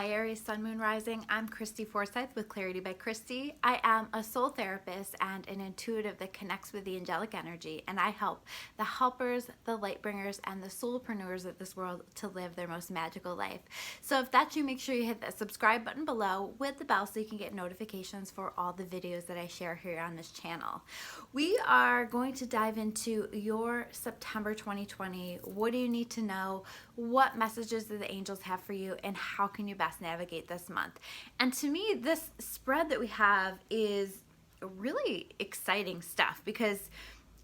Hi Aries, Sun, Moon, Rising. I'm Christy Forsyth with Clarity by Christy. I am a soul therapist and an intuitive that connects with the angelic energy, and I help the helpers, the light bringers, and the soulpreneurs of this world to live their most magical life. So if that's you, make sure you hit that subscribe button below with the bell so you can get notifications for all the videos that I share here on this channel. We are going to dive into your September 2020. What do you need to know? What messages do the angels have for you, and how can you best navigate this month? And to me, this spread that we have is really exciting stuff because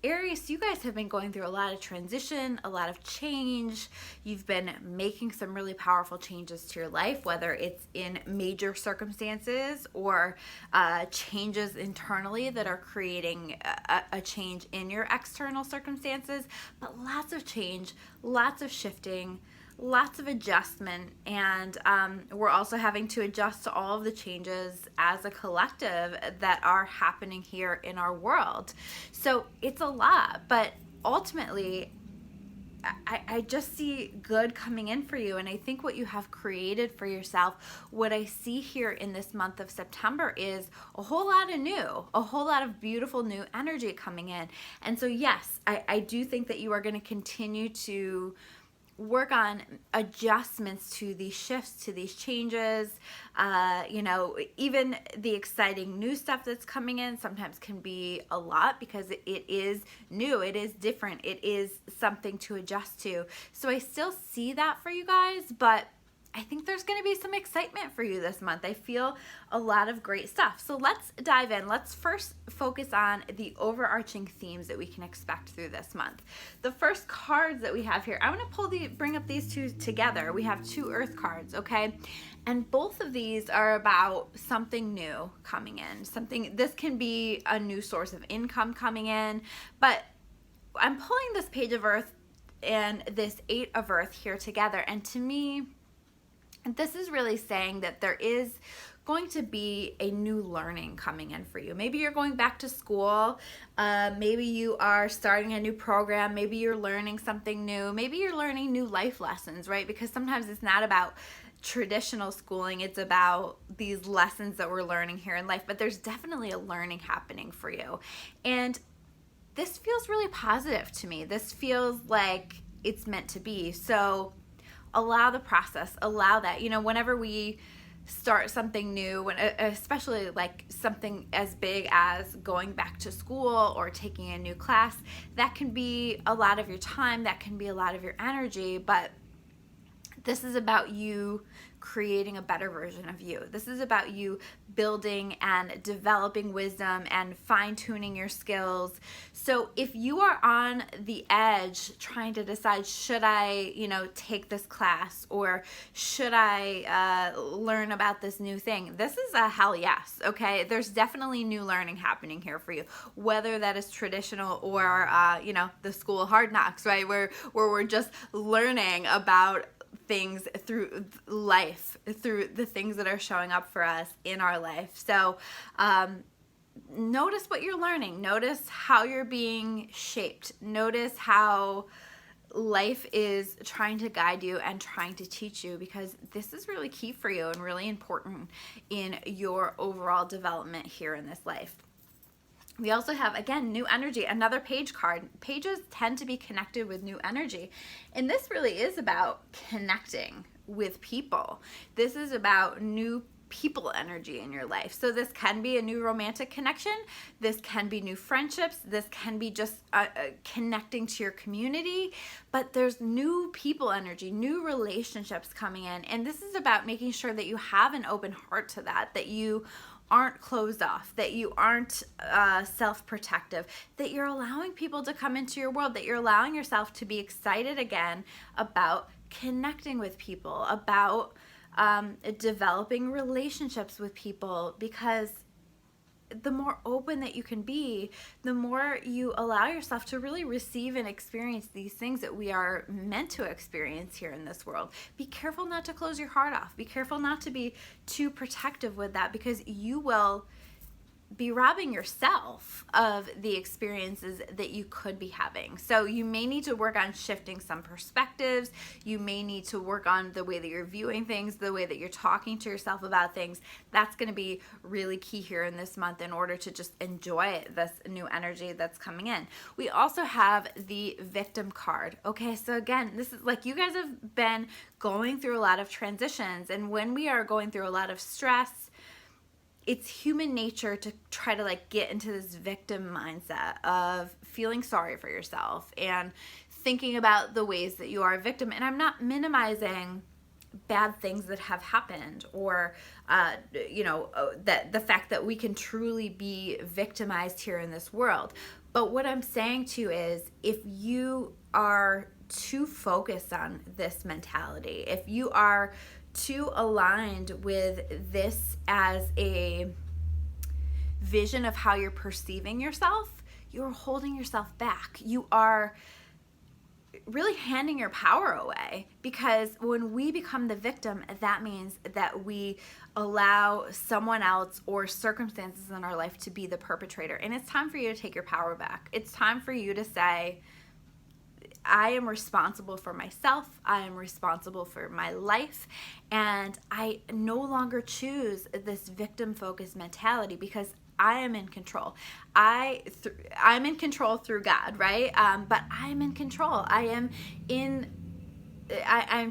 Aries, you guys have been going through a lot of transition, a lot of change. You've been making some really powerful changes to your life, whether it's in major circumstances or changes internally that are creating a change in your external circumstances. But lots of change, lots of shifting, lots of adjustment, and we're also having to adjust to all of the changes as a collective that are happening here in our world. So it's a lot, but ultimately I just see good coming in for you, and I think what you have created for yourself, what I see here in this month of September is a whole lot of new, a whole lot of beautiful new energy coming in. And so yes, I do think that you are going to continue to work on adjustments to these shifts, to these changes. Even the exciting new stuff that's coming in sometimes can be a lot because it is new, it is different, it is something to adjust to. So I still see that for you guys, but I think there's going to be some excitement for you this month. I feel a lot of great stuff. So let's dive in. Let's first focus on the overarching themes that we can expect through this month. The first cards that we have here, I want to bring up these two together. We have two Earth cards, okay? And both of these are about something new coming in. This can be a new source of income coming in, but I'm pulling this Page of Earth and this Eight of Earth here together, and to me, this is really saying that there is going to be a new learning coming in for you. Maybe you're going back to school. Maybe you are starting a new program. Maybe you're learning something new. Maybe you're learning new life lessons, right? Because sometimes it's not about traditional schooling. It's about these lessons that we're learning here in life. But there's definitely a learning happening for you. And this feels really positive to me. This feels like it's meant to be. So allow the process, allow that. Whenever we start something new, especially like something as big as going back to school or taking a new class, that can be a lot of your time, that can be a lot of your energy, but this is about you creating a better version of you. This is about you building and developing wisdom and fine-tuning your skills. So if you are on the edge trying to decide, should I, take this class, or should I learn about this new thing? This is a hell yes, okay? There's definitely new learning happening here for you, whether that is traditional or, the school of hard knocks, right? Where we're just learning about things through life, through the things that are showing up for us in our life. So notice what you're learning. Notice how you're being shaped. Notice how life is trying to guide you and trying to teach you, because this is really key for you and really important in your overall development here in this life. We also have, again, new energy, another page card. Pages tend to be connected with new energy. And this really is about connecting with people. This is about new people energy in your life. So this can be a new romantic connection. This can be new friendships. This can be just connecting to your community. But there's new people energy, new relationships coming in. And this is about making sure that you have an open heart to that you aren't closed off, that you aren't self-protective, that you're allowing people to come into your world, that you're allowing yourself to be excited again about connecting with people, about developing relationships with people, because the more open that you can be, the more you allow yourself to really receive and experience these things that we are meant to experience here in this world. Be careful not to close your heart off. Be careful not to be too protective with that, because you will be robbing yourself of the experiences that you could be having. So you may need to work on shifting some perspectives. You may need to work on the way that you're viewing things, the way that you're talking to yourself about things. That's going to be really key here in this month in order to just enjoy this new energy that's coming in. We also have the victim card. Okay, so again, this is like you guys have been going through a lot of transitions, and when we are going through a lot of stress, it's human nature to try to like get into this victim mindset of feeling sorry for yourself and thinking about the ways that you are a victim. And I'm not minimizing bad things that have happened or that the fact that we can truly be victimized here in this world. But what I'm saying to you is, if you are too focused on this mentality, if you are too aligned with this as a vision of how you're perceiving yourself, you're holding yourself back. You are really handing your power away, because when we become the victim, that means that we allow someone else or circumstances in our life to be the perpetrator. And it's time for you to take your power back. It's time for you to say, I am responsible for myself. I am responsible for my life. And I no longer choose this victim-focused mentality, because I am in control. I'm in control through God, right? But I'm in control. I'm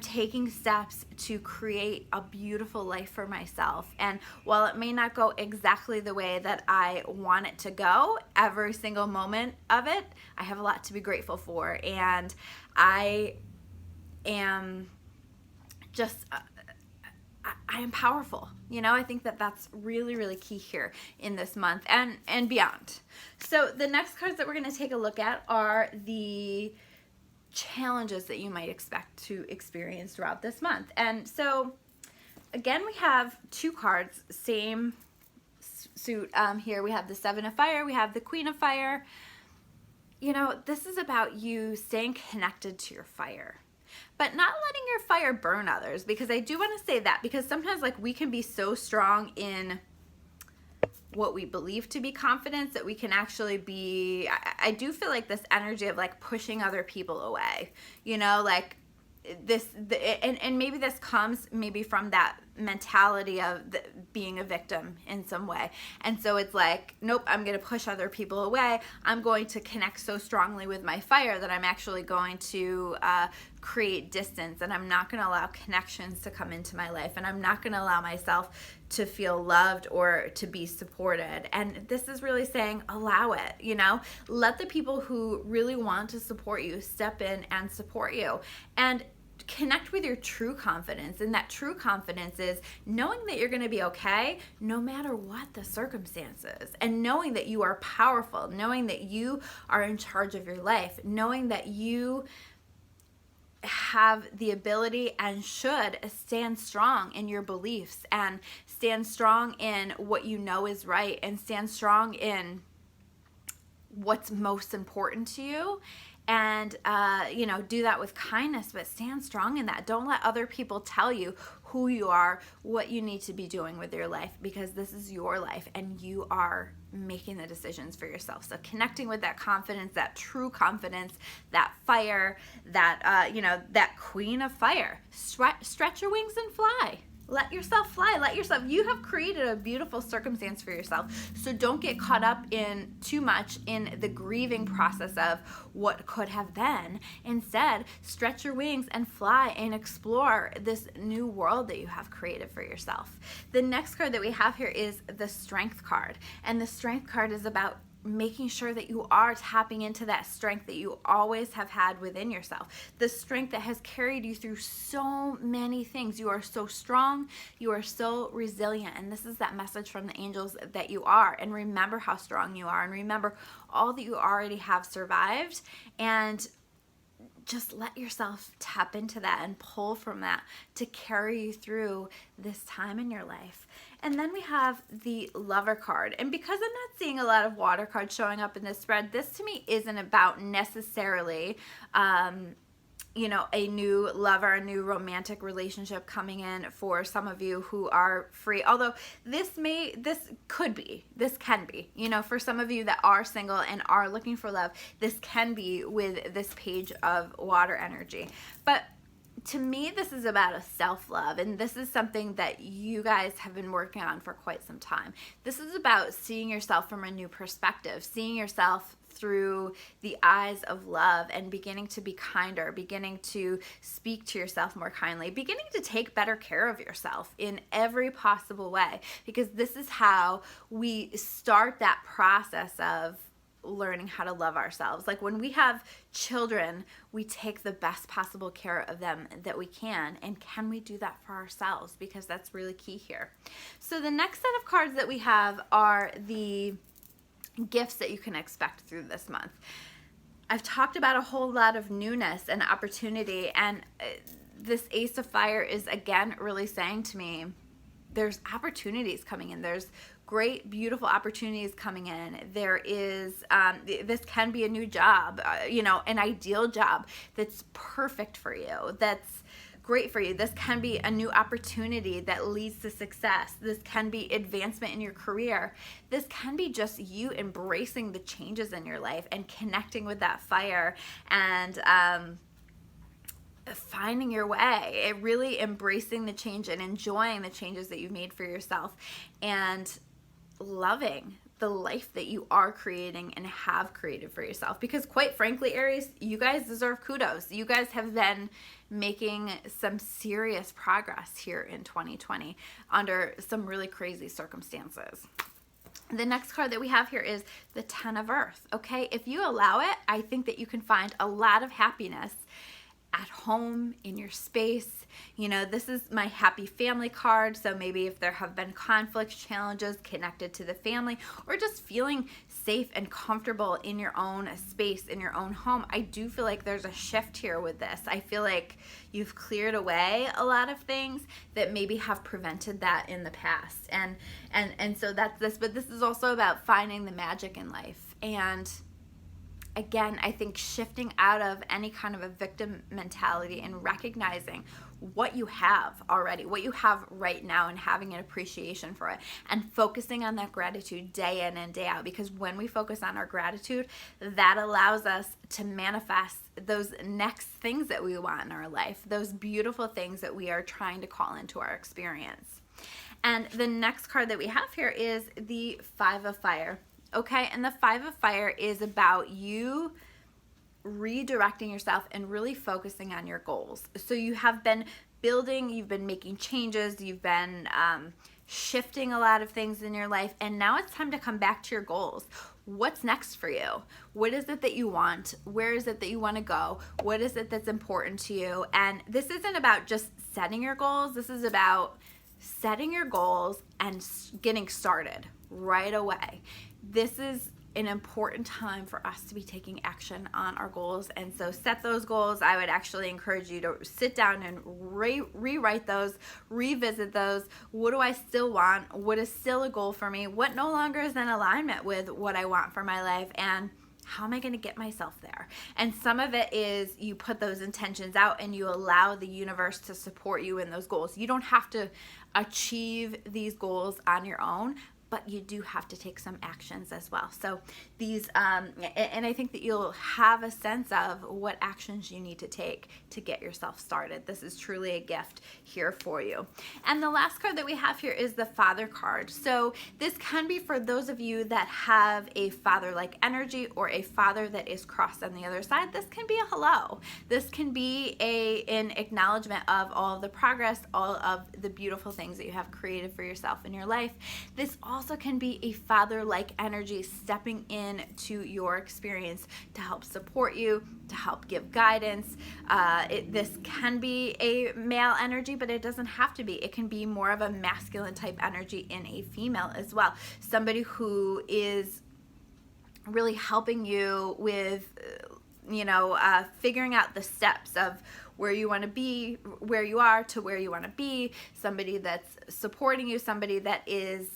taking steps to create a beautiful life for myself. And while it may not go exactly the way that I want it to go, every single moment of it, I have a lot to be grateful for. And I am just, I am powerful. I think that that's really, really key here in this month and beyond. So the next cards that we're going to take a look at are the challenges that you might expect to experience throughout this month. And so again, we have two cards, same suit. Here we have the Seven of Fire, we have the Queen of Fire. This is about you staying connected to your fire, but not letting your fire burn others, because I do want to say that, because sometimes like we can be so strong in what we believe to be confidence that we can actually be, I do feel like this energy of like pushing other people away, like and maybe this comes maybe from that mentality of being a victim in some way. And so it's like, nope, I'm going to push other people away. I'm going to connect so strongly with my fire that I'm actually going to create distance, and I'm not going to allow connections to come into my life, and I'm not going to allow myself to feel loved or to be supported. And this is really saying, allow it, let the people who really want to support you step in and support you. And connect with your true confidence. And that true confidence is knowing that you're going to be okay no matter what the circumstances, and knowing that you are powerful, knowing that you are in charge of your life, knowing that you have the ability and should stand strong in your beliefs and stand strong in what you know is right, and stand strong in what's most important to you. And, do that with kindness, but stand strong in that. Don't let other people tell you who you are, what you need to be doing with your life, because this is your life and you are making the decisions for yourself. So connecting with that confidence, that true confidence, that fire, that, that Queen of Fire. Stretch your wings and fly. Let yourself fly. You have created a beautiful circumstance for yourself. So don't get caught up in too much in the grieving process of what could have been. Instead, stretch your wings and fly and explore this new world that you have created for yourself. The next card that we have here is the Strength card. And the Strength card is about making sure that you are tapping into that strength that you always have had within yourself. The strength that has carried you through so many things. You are so strong. You are so resilient. And this is that message from the angels that you are. And remember how strong you are. And remember all that you already have survived. And just let yourself tap into that and pull from that to carry you through this time in your life. And then we have the Lover card. And because I'm not seeing a lot of water cards showing up in this spread, this to me isn't about necessarily a new lover, a new romantic relationship coming in for some of you who are free. Although this can be, for some of you that are single and are looking for love, this can be with this Page of Water energy. But to me, this is about a self-love, and this is something that you guys have been working on for quite some time. This is about seeing yourself from a new perspective, seeing yourself through the eyes of love, and beginning to be kinder, beginning to speak to yourself more kindly, beginning to take better care of yourself in every possible way, because this is how we start that process of learning how to love ourselves. Like when we have children, we take the best possible care of them that we can. And can we do that for ourselves? Because that's really key here. So the next set of cards that we have are the gifts that you can expect through this month. I've talked about a whole lot of newness and opportunity, and this Ace of Fire is again really saying to me, there's opportunities coming in. There's great, beautiful opportunities coming in. There is, this can be a new job, an ideal job that's perfect for you, that's great for you. This can be a new opportunity that leads to success. This can be advancement in your career. This can be just you embracing the changes in your life and connecting with that fire and finding your way, really embracing the change and enjoying the changes that you've made for yourself, and loving the life that you are creating and have created for yourself. Because quite frankly, Aries, you guys deserve kudos. You guys have been making some serious progress here in 2020 under some really crazy circumstances. The next card that we have here is the Ten of Earth. Okay, if you allow it, I think that you can find a lot of happiness at home, in your space. This is my happy family card. So maybe if there have been conflicts, challenges connected to the family, or just feeling safe and comfortable in your own space, in your own home, I do feel like there's a shift here with this. I feel like you've cleared away a lot of things that maybe have prevented that in the past. And so that's this, but this is also about finding the magic in life. And again, I think shifting out of any kind of a victim mentality and recognizing what you have already, what you have right now, and having an appreciation for it, and focusing on that gratitude day in and day out. Because when we focus on our gratitude, that allows us to manifest those next things that we want in our life, those beautiful things that we are trying to call into our experience. And the next card that we have here is the Five of Fire. Okay, and the Five of Fire is about you redirecting yourself and really focusing on your goals. So you have been building, you've been making changes, you've been shifting a lot of things in your life, and now it's time to come back to your goals. What's next for you? What is it that you want? Where is it that you want to go? What is it that's important to you? And this isn't about just setting your goals. This is about setting your goals and getting started right away. This is an important time for us to be taking action on our goals. And so set those goals. I would actually encourage you to sit down and rewrite those, revisit those. What do I still want? What is still a goal for me? What no longer is in alignment with what I want for my life? And how am I going to get myself there? And some of it is you put those intentions out and you allow the universe to support you in those goals. You don't have to achieve these goals on your own, but you do have to take some actions as well. So these, and I think that you'll have a sense of what actions you need to take to get yourself started. This is truly a gift here for you. And the last card that we have here is the Father card. So this can be for those of you that have a father-like energy or a father that is crossed on the other side. This can be a hello. This can be an acknowledgement of all of the progress, all of the beautiful things that you have created for yourself in your life. This also can be a father-like energy stepping in to your experience to help support you, to help give guidance. This can be a male energy, but it doesn't have to be. It can be more of a masculine type energy in a female as well. Somebody who is really helping you with, figuring out the steps of where you want to be, where you are to where you want to be, somebody that's supporting you, somebody that is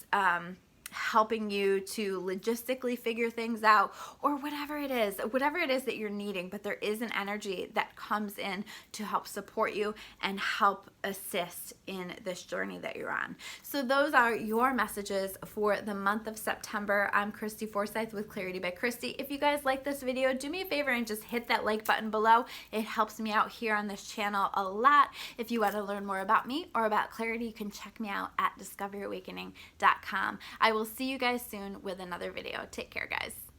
helping you to logistically figure things out, or whatever it is that you're needing. But there is an energy that comes in to help support you and help assist in this journey that you're on. So those are your messages for the month of September. I'm Christy Forsyth with Clarity by Christy. If you guys like this video, do me a favor and just hit that like button below. It helps me out here on this channel a lot. If you want to learn more about me or about Clarity, you can check me out at discoveryawakening.com. I will see you guys soon with another video. Take care, guys.